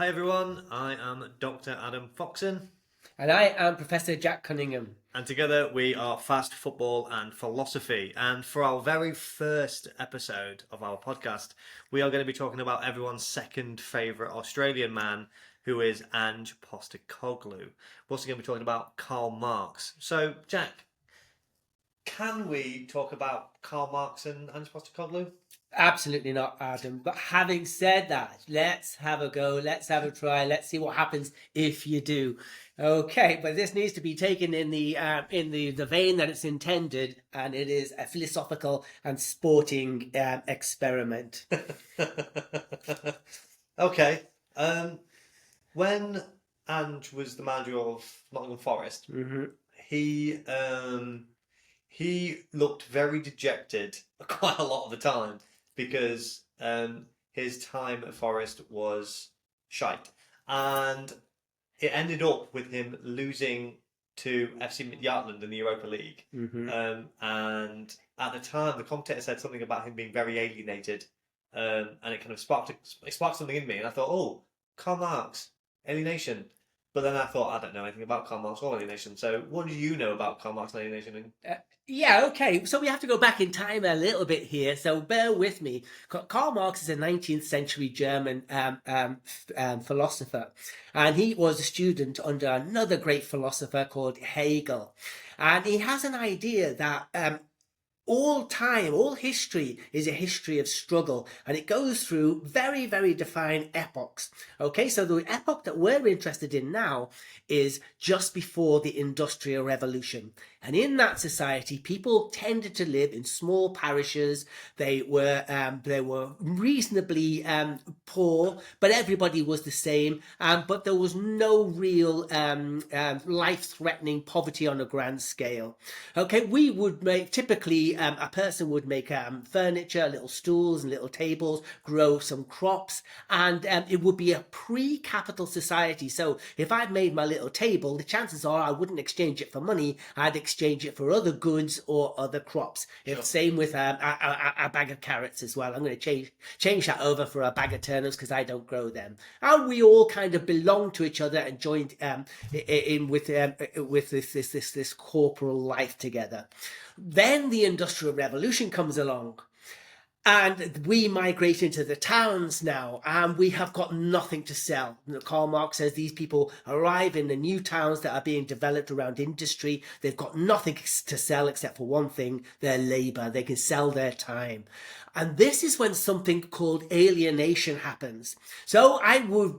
Hi everyone, I am Dr. Adam Foxon, And I am Professor Jack Cunningham. and together we are Fast Football and Philosophy. And for our very first episode of our podcast, we are going to be talking about everyone's second favourite Australian man, who is Ange Postecoglu. We're also going to be talking about Karl Marx. So, Jack, can we talk about Karl Marx and Ange Postecoglu? Absolutely not, Adam. But having said that, let's have a go. Let's have a try. Let's see what happens if you do. Okay, but this needs to be taken in the vein that it's intended, and it is a philosophical and sporting experiment. Okay. When Ange was the manager of Nottingham Forest, he looked very dejected quite a lot of the time because his time at Forest was shite, and it ended up with him losing to FC Midtjylland in the Europa League. And at the time, the commentator said something about him being very alienated, and it kind of sparked something in me, and I thought, oh, Karl Marx, alienation. But then I thought, I don't know anything about Karl Marx or alienation. So what do you know about Karl Marx and alienation? Yeah, okay. So we have to go back in time a little bit here. So bear with me. Karl Marx is a 19th century German philosopher. And he was a student under another great philosopher called Hegel. And he has an idea that all history is a history of struggle, and it goes through very, very defined epochs. Okay, so the epoch that we're interested in now is just before the Industrial Revolution. And in that society, people tended to live in small parishes. They were reasonably poor, but everybody was the same. But there was no real life-threatening poverty on a grand scale. Okay, we would make typically a person would make furniture, little stools and little tables, grow some crops, and it would be a pre-capital society. So if I'd made my little table, the chances are I wouldn't exchange it for money. I'd exchange it for other goods or other crops. Sure. Same with a bag of carrots as well. I'm going to change that over for a bag of turnips because I don't grow them. And we all kind of belong to each other and joined in with this corporal life together. Then the Industrial Revolution comes along. And we migrate into the towns now, and we have got nothing to sell. Karl Marx says these people arrive in the new towns that are being developed around industry. They've got nothing to sell except for one thing, their labor. They can sell their time. And this is when something called alienation happens. So I would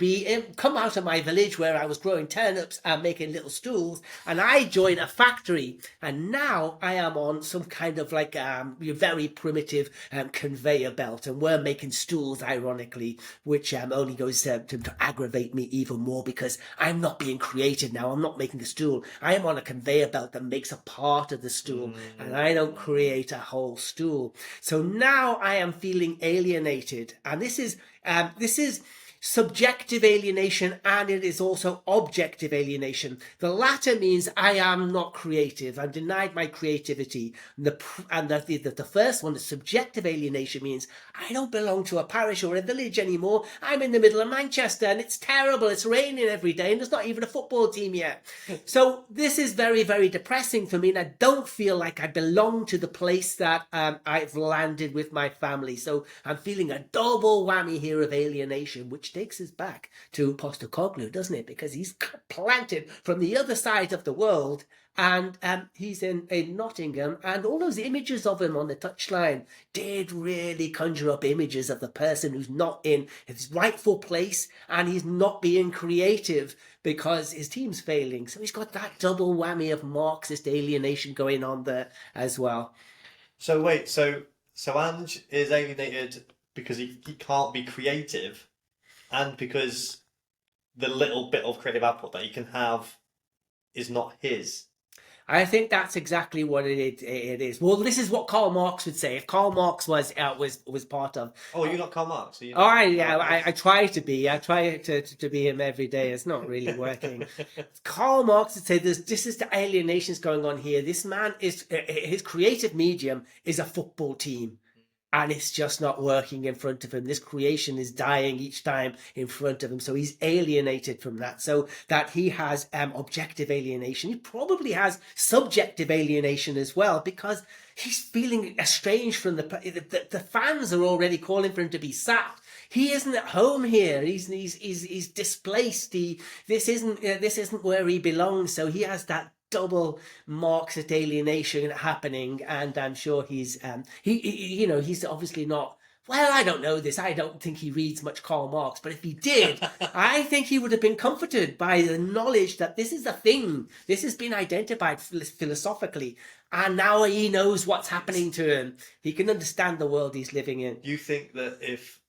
come out of my village where I was growing turnips and making little stools, and I join a factory. And now I am on some kind of like very primitive conveyor belt, and we're making stools, ironically, which only goes to aggravate me even more because I'm not being creative now. I'm not making a stool. I am on a conveyor belt that makes a part of the stool, and I don't create a whole stool. So now I am feeling alienated, and this is subjective alienation, and it is also objective alienation. The latter means I am not creative. I'm denied my creativity. And the first one, the subjective alienation, means I don't belong to a parish or a village anymore. I'm in the middle of Manchester, and it's terrible. It's raining every day, and there's not even a football team yet. So this is very, very depressing for me, and I don't feel like I belong to the place that I've landed with my family. So I'm feeling a double whammy here of alienation, which takes us back to Postecoglian, doesn't it? Because he's planted from the other side of the world, and he's in Nottingham, and all those images of him on the touchline did really conjure up images of the person who's not in his rightful place, and he's not being creative because his team's failing. So he's got that double whammy of Marxist alienation going on there as well. So wait, so Ange is alienated because he can't be creative, and because the little bit of creative output that he can have is not his. I think that's exactly what it is. Well, this is what Karl Marx would say. If Karl Marx was part of... Oh, you're not Karl Marx? I try to be. I try to be him every day. It's not really working. Karl Marx would say this is the alienations going on here. This man his creative medium is a football team. and it's just not working in front of him. This creation is dying each time in front of him. So he's alienated from that. So that he has objective alienation. He probably has subjective alienation as well, because he's feeling estranged from the fans are already calling for him to be sacked. He isn't at home here. He's displaced. This isn't where he belongs. So he has that double Marxist alienation happening, and I'm sure he's he's obviously not. Well, I don't know this. I don't think he reads much Karl Marx, but if he did, I think he would have been comforted by the knowledge that this is a thing. This has been identified philosophically, and now he knows what's happening to him. He can understand the world he's living in. You think that if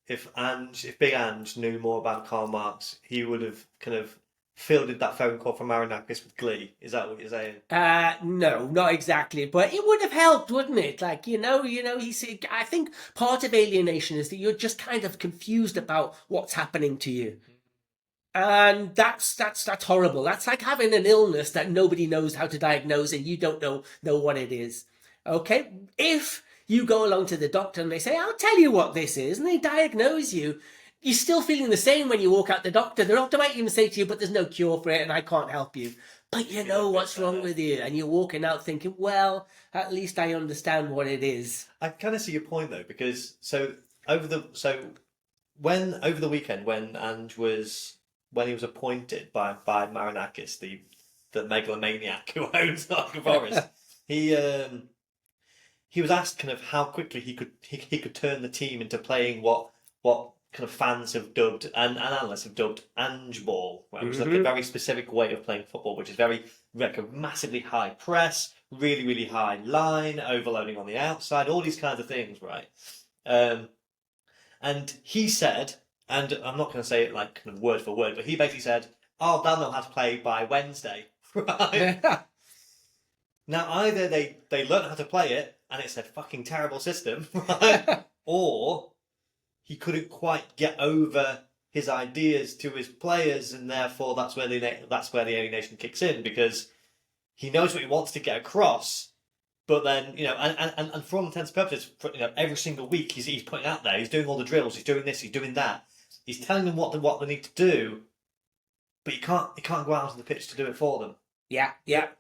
Big Ange knew more about Karl Marx, he would have kind of fielded that phone call from Marinakis with glee? Is that what you're saying? No, not exactly, but it would have helped, wouldn't it? Like, I think part of alienation is that you're just kind of confused about what's happening to you. And that's horrible. That's like having an illness that nobody knows how to diagnose and you don't know what it is. Okay? If you go along to the doctor and they say, I'll tell you what this is, and they diagnose you, you're still feeling the same when you walk out the doctor. The doctor might even say to you, but there's no cure for it and I can't help you. But you know what's wrong with you. And you're walking out thinking, well, at least I understand what it is. I kind of see your point though, because over the weekend when Ange was appointed by Marinakis, the megalomaniac who owns Nottingham Forest, he was asked kind of how quickly he could turn the team into playing what kind of fans have dubbed and analysts have dubbed Ange ball, right? Which is like a very specific way of playing football, which is very like a massively high press, really, really high line, overloading on the outside, all these kinds of things, right? And he said, and I'm not going to say it like kind of word for word, but he basically said, "Oh, they'll know how to play by Wednesday," right? Now either they learned how to play it and it's a fucking terrible system, right? Or he couldn't quite get over his ideas to his players, and therefore that's where the alienation kicks in, because he knows what he wants to get across, but then and for all intents and purposes, every single week he's putting out there, he's doing all the drills, he's doing this, he's doing that, he's telling them what they need to do, but he can't go out onto the pitch to do it for them. Yeah.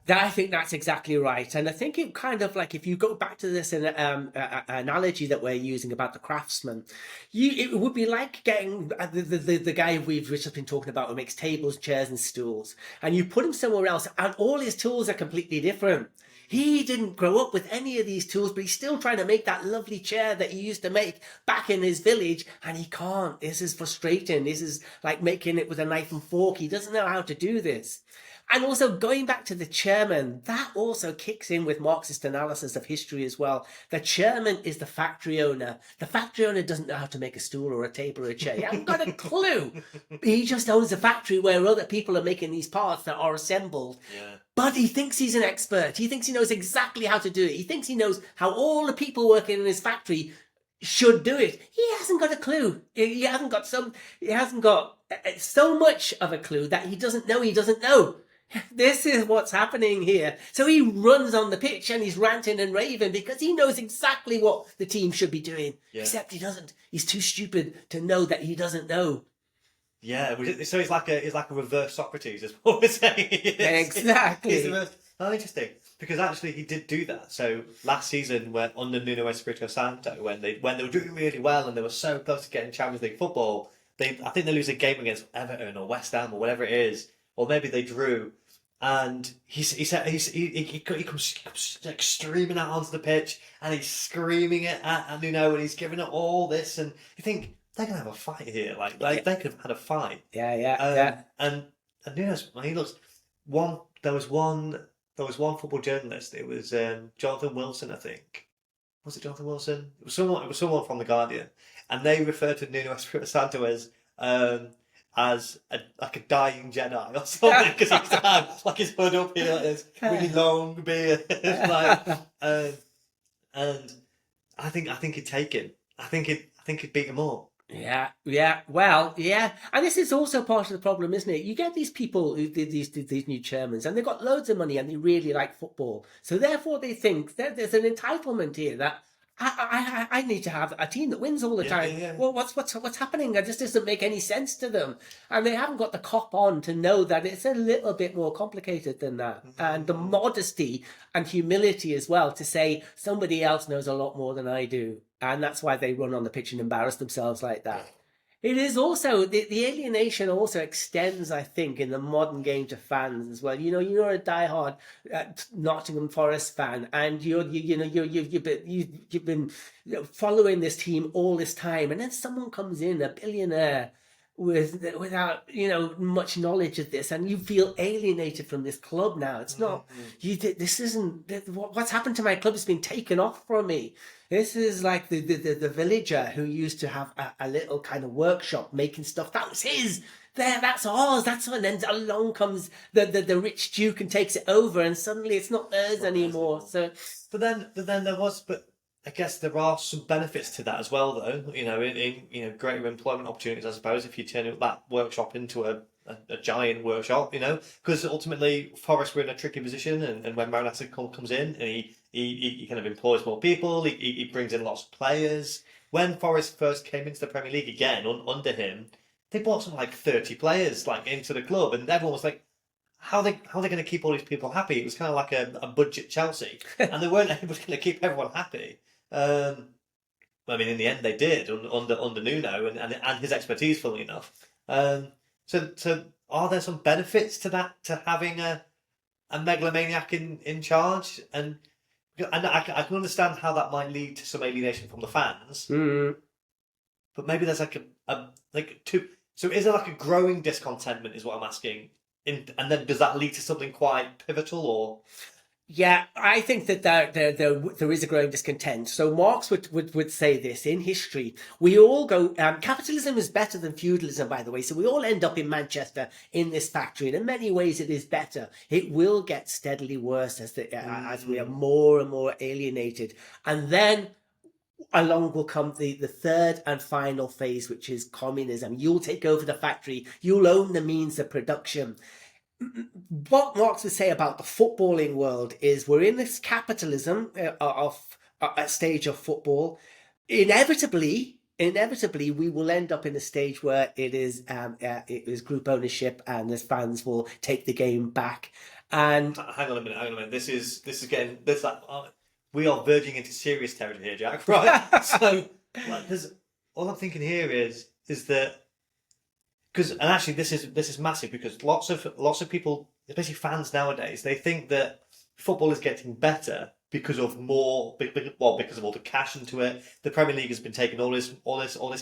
I think that's exactly right. And I think it kind of like, if you go back to this analogy that we're using about the craftsman, it would be like getting the guy we've just been talking about who makes tables, chairs and stools, and you put him somewhere else and all his tools are completely different. He didn't grow up with any of these tools, but he's still trying to make that lovely chair that he used to make back in his village, and he can't. This is frustrating. This is like making it with a knife and fork. He doesn't know how to do this. And also going back to the chairman, that also kicks in with Marxist analysis of history as well. The chairman is the factory owner. The factory owner doesn't know how to make a stool or a table or a chair. He hasn't got a clue. He just owns a factory where other people are making these parts that are assembled. Yeah. But he thinks he's an expert. He thinks he knows exactly how to do it. He thinks he knows how all the people working in his factory should do it. He hasn't got a clue. He hasn't got so much of a clue that he doesn't know. This is what's happening here. So he runs on the pitch and he's ranting and raving because he knows exactly what the team should be doing. Yeah. Except he doesn't. He's too stupid to know that he doesn't know. Yeah, so it's like a reverse Socrates, is what we're saying. Exactly. Oh, interesting. Because actually he did do that. So last season, when under Nuno Espirito Santo, when they were doing really well and they were so close to getting Champions League football, I think they lose a game against Everton or West Ham or whatever it is, or maybe they drew. And he comes like streaming out onto the pitch and he's screaming it at Nuno and he's giving it all this, and you think they're gonna have a fight here, like they could have had a fight. Yeah. And Nuno's, he looks one. There was one football journalist. It was Jonathan Wilson, I think. Was it Jonathan Wilson? It was someone from the Guardian, and they referred to Nuno Espirito Santo as a dying Jedi or something, because he's had like his hood up here, like this really long beard, and I think he'd take him. I think he'd beat him all. Yeah. Well, yeah, and this is also part of the problem, isn't it? You get these people, these new chairmen, and they've got loads of money and they really like football, so therefore they think that there's an entitlement here that I need to have a team that wins all the time. Yeah. Well, what's happening? It just doesn't make any sense to them, and they haven't got the cop on to know that it's a little bit more complicated than that, and the modesty and humility as well to say somebody else knows a lot more than I do, and that's why they run on the pitch and embarrass themselves like that. It is also the alienation also extends, I think, in the modern game to fans as well. You're a diehard Nottingham Forest fan, and you've been following this team all this time, and then someone comes in, a billionaire, without much knowledge of this, and you feel alienated from this club now. It's not you. This isn't what's happened to my club has been taken off from me. This is like the villager who used to have a little kind of workshop making stuff. That was his. That's ours. That's and then along comes the rich duke and takes it over, and suddenly it's not theirs anymore. So, but then there was, but I guess there are some benefits to that as well, though. In greater employment opportunities, I suppose, if you turn that workshop into a giant workshop, because ultimately Forest were in a tricky position, and when Maranatha comes in, and he kind of employs more people, he brings in lots of players. When Forest first came into the Premier League again under him, they bought something like 30 players into the club, and everyone was like, how are they going to keep all these people happy? It was kind of like a budget Chelsea, and they weren't able to keep everyone happy. I mean, in the end, they did under Nuno and his expertise, funnily enough. So are there some benefits to that, to having a megalomaniac in charge? And I can understand how that might lead to some alienation from the fans. But maybe there's so is there like a growing discontentment, is what I'm asking, and then does that lead to something quite pivotal, or? Yeah, I think that there is a growing discontent. So Marx would say this in history. We all go, capitalism is better than feudalism, by the way. So we all end up in Manchester in this factory. And in many ways it is better. It will get steadily worse as we are more and more alienated. And then along will come the third and final phase, which is communism. You'll take over the factory. You'll own the means of production. What Marx would say about the footballing world is we're in this capitalism of a stage of football. Inevitably, we will end up in a stage where it is group ownership, and the fans will take the game back. And hang on a minute. This is getting this. We are verging into serious territory here, Jack. Right? So, all I'm thinking here is that. And actually, this is massive, because lots of people, especially fans nowadays, they think that football is getting better because of because of all the cash into it. The Premier League has been taking all this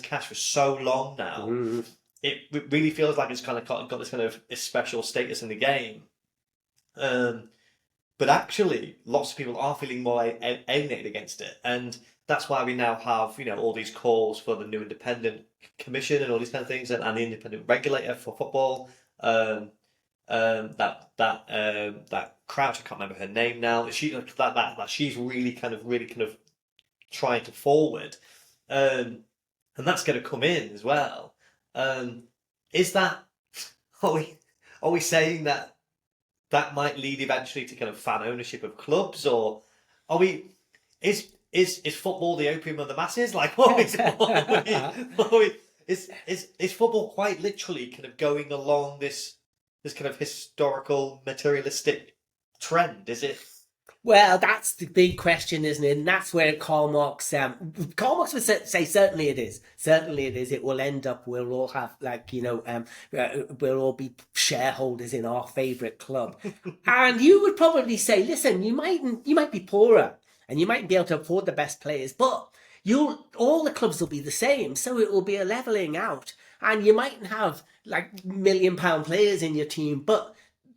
cash for so long now. It really feels like it's kind of got this kind of special status in the game. But actually, lots of people are feeling more alienated against it, and that's why we now have all these calls for the new independent commission and all these kind of things, and the independent regulator for football. That Crouch, I can't remember her name now. She's really kind of trying to forward, and that's going to come in as well. Is that are we saying that might lead eventually to kind of fan ownership of clubs, or are we? Is football the opium of the masses? Is football quite literally kind of going along this kind of historical materialistic trend? Is it? Well, that's the big question, isn't it? And that's where Karl Marx would say certainly it is. Certainly it is. It will end up, we'll all have we'll all be shareholders in our favourite club. And you would probably say, listen, you might be poorer, and you might be able to afford the best players, but all the clubs will be the same. So it will be a levelling out. And you mightn't have like £1 million players in your team, but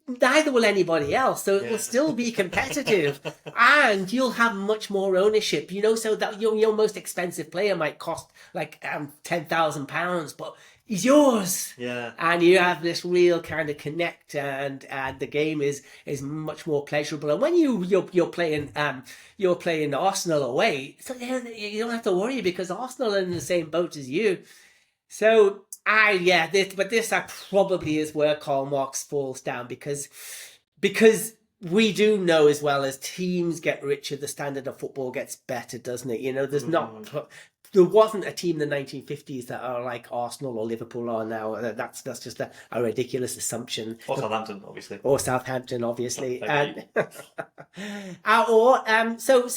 neither will anybody else. So it will still be competitive, and you'll have much more ownership, so that your most expensive player might cost like £10,000, but he's yours. Yeah. And you have this real kind of connect, and the game is much more pleasurable. And when you're playing Arsenal away, so you don't have to worry, because Arsenal are in the same boat as you. So this probably is where Karl Marx falls down, because we do know as well, as teams get richer, the standard of football gets better, doesn't it? You know, there wasn't a team in the 1950s that are like Arsenal or Liverpool are now. That's just a ridiculous assumption. Or Southampton, obviously. Or Southampton, obviously. Maybe. So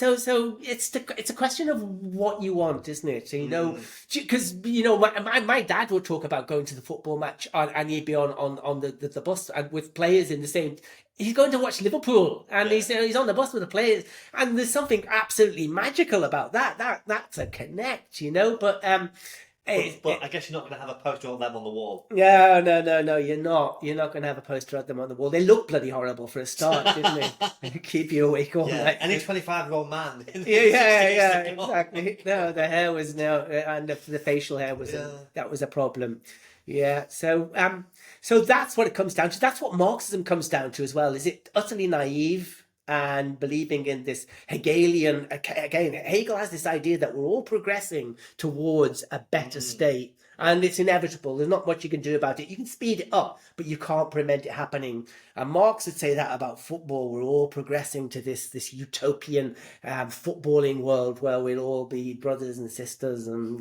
it's a question of what you want, isn't it? You know, because my dad would talk about going to the football match and he'd be on the bus and with players in the same. He's going to watch Liverpool, and he's on the bus with the players, and there's something absolutely magical about that. That's a connect, you know. But I guess you're not going to have a poster of them on the wall. No, you're not. You're not going to have a poster of them on the wall. They look bloody horrible for a start, didn't they? Keep you awake all night. Any 25-year-old man. Yeah, exactly. No, the hair was and the facial hair was that was a problem. Yeah, so that's what it comes down to. That's what Marxism comes down to as well. Is it utterly naive and believing in this Hegelian? Again, Hegel has this idea that we're all progressing towards a better state, and it's inevitable. There's not much you can do about it. You can speed it up, but you can't prevent it happening. And Marx would say that about football. We're all progressing to this utopian footballing world where we'll all be brothers and sisters, and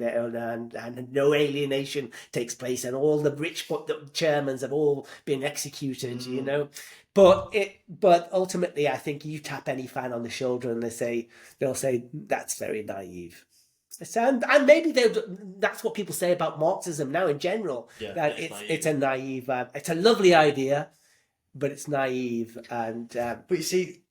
no alienation takes place, and all the rich the chairmans have all been executed. You know. But ultimately, I think you tap any fan on the shoulder and they'll say that's very naive. And maybe that's what people say about Marxism now in general. Yeah, that it's a naive, it's a lovely idea, but it's naive. And but you see,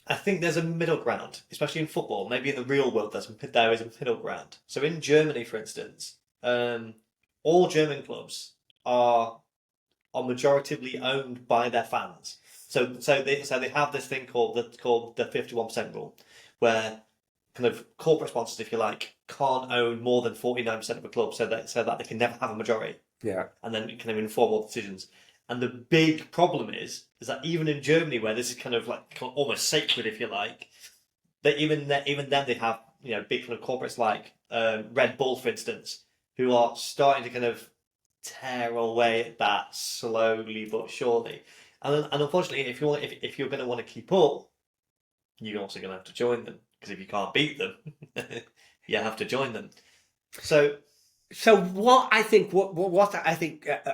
I think there's a middle ground, especially in football. Maybe in the real world, there is a middle ground. So in Germany, for instance, all German clubs are majoritively owned by their fans. So they have this thing called the 51% rule, where kind of corporate sponsors, if you like, can't own more than 49% of a club, so that they can never have a majority. Yeah. And then kind of inform all decisions. And the big problem is that even in Germany, where this is kind of like almost sacred, if you like, that even then they have big kind of corporates like Red Bull, for instance, who are starting to kind of tear away at that slowly but surely. And unfortunately, if you're going to want to keep up, you're also going to have to join them, because if you can't beat them, you have to join them. So what I think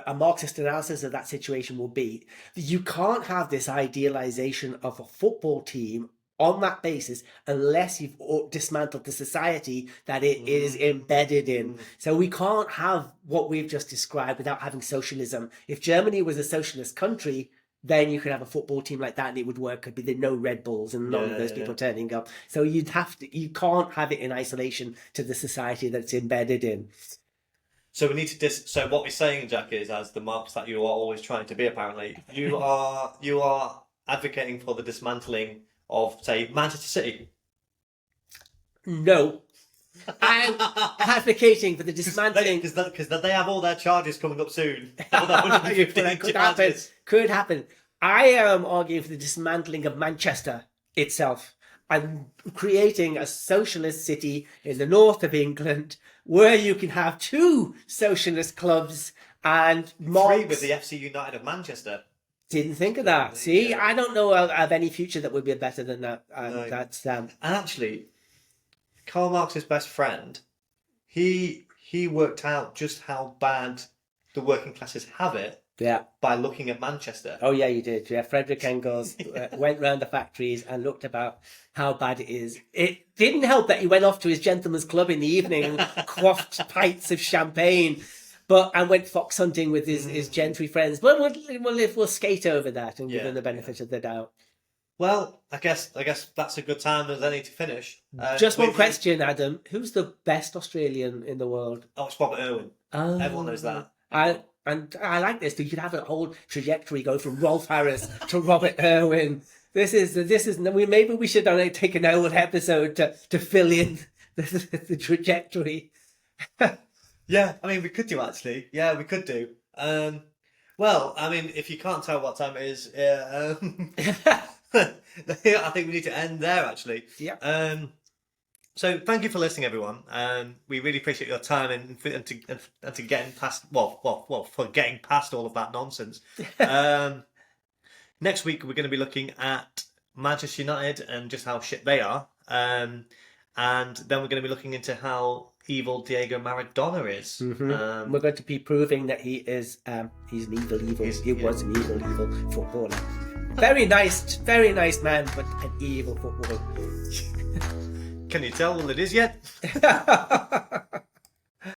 a Marxist analysis of that situation will be, you can't have this idealization of a football team on that basis unless you've dismantled the society that it is embedded in. So we can't have what we've just described without having socialism. If Germany was a socialist country, then you could have a football team like that and it would work. Could be no Red Bulls and none of those people turning up. So you can't have it in isolation to the society that it's embedded in. So we need to so what we're saying, Jack, is, as the Marx that you are always trying to be, apparently, you are advocating for the dismantling of, say, Manchester City. No. I'm advocating for the dismantling. Because they have all their charges coming up soon. Could happen. I am arguing for the dismantling of Manchester itself and creating a socialist city in the north of England where you can have two socialist clubs and Three with the FC United of Manchester. Didn't think of that. See, I don't know of any future that would be better than that. No. That's And actually, Karl Marx's best friend, he worked out just how bad the working classes have it. Yeah. By looking at Manchester. Oh yeah, you did. Yeah, Frederick Engels went round the factories and looked about how bad it is. It didn't help that he went off to his gentleman's club in the evening and quaffed pints of champagne, and went fox hunting with his gentry friends. But we'll skate over that and give him the benefit of the doubt. Well, I guess that's a good time as any to finish. Just one question, Adam. Who's the best Australian in the world? Oh, it's Robert Irwin. Oh, everyone knows that. And I like this. You could have a whole trajectory go from Rolf Harris to Robert Irwin. This is. Maybe we should take an old episode to fill in the trajectory. Yeah, I mean, we could do, actually. Yeah, we could do. Well, I mean, if you can't tell what time it is, I think we need to end there, actually. Yeah. So thank you for listening, everyone. We really appreciate your time and to getting past for getting past all of that nonsense. Next week, we're going to be looking at Manchester United and just how shit they are. And then we're going to be looking into how evil Diego Maradona is. We're going to be proving that he is he's an evil. He was an evil footballer. Very nice man, but an evil footballer. Can you tell what it is yet?